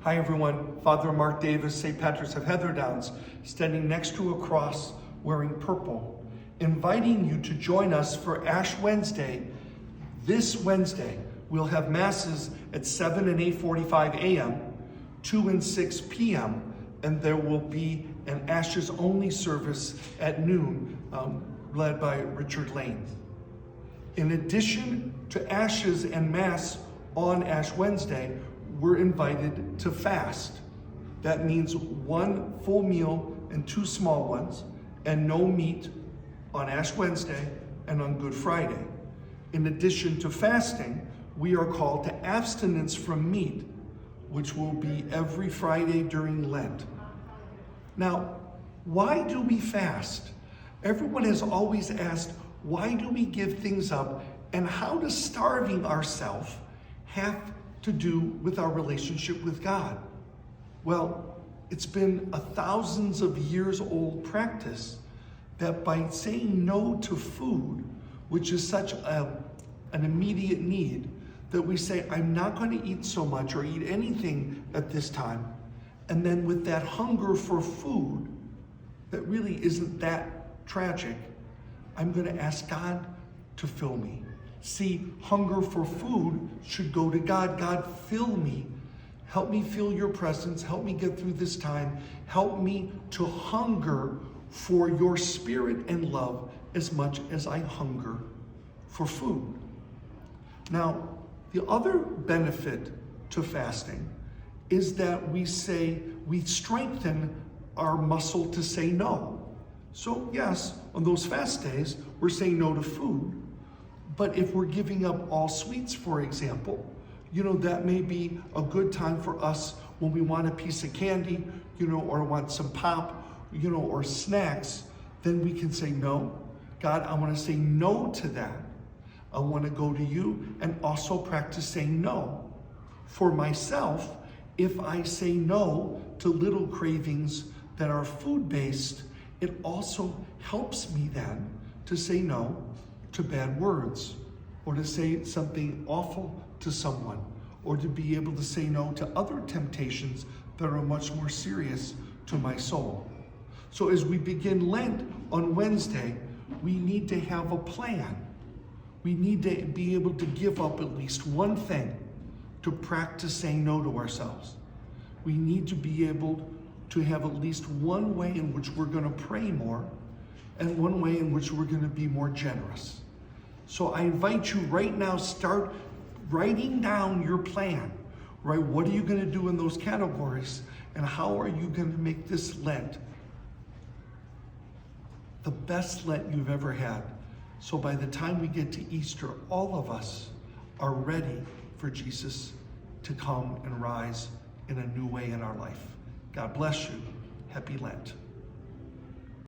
Hi everyone, Father Mark Davis, St. Patrick's of Heatherdowns, standing next to a cross wearing purple, inviting you to join us for Ash Wednesday. This Wednesday, we'll have masses at 7 and 8:45 a.m., 2 and 6 p.m., and there will be an Ashes only service at noon, led by Richard Lane. In addition to Ashes and Mass on Ash Wednesday, we're invited to fast. That means 1 full meal and 2 small ones, and no meat on Ash Wednesday and on Good Friday. In addition to fasting, we are called to abstinence from meat, which will be every Friday during Lent. Now, why do we fast? Everyone has always asked, why do we give things up, and how does starving ourselves have to do with our relationship with God? Well, it's been a thousands of years old practice that by saying no to food, which is such an immediate need, that we say, I'm not going to eat so much or eat anything at this time. And then with that hunger for food, that really isn't that tragic, I'm going to ask God to fill me. See, hunger for food should go to God. God, fill me. Help me feel your presence. Help me get through this time. Help me to hunger for your spirit and love as much as I hunger for food. Now, the other benefit to fasting is that we strengthen our muscle to say no. So yes, on those fast days, we're saying no to food. But if we're giving up all sweets, for example, that may be a good time for us when we want a piece of candy, or want some pop, or snacks, then we can say, no, God, I want to say no to that. I want to go to you and also practice saying no. For myself, if I say no to little cravings that are food-based, it also helps me then to say no to bad words, or to say something awful to someone, or to be able to say no to other temptations that are much more serious to my soul. So as we begin Lent on Wednesday, we need to have a plan. We need to be able to give up at least one thing to practice saying no to ourselves. We need to be able to have at least one way in which we're going to pray more, and one way in which we're going to be more generous. So I invite you right now, start writing down your plan, right? What are you going to do in those categories, and how are you going to make this Lent the best Lent you've ever had? So by the time we get to Easter, all of us are ready for Jesus to come and rise in a new way in our life. God bless you. Happy Lent.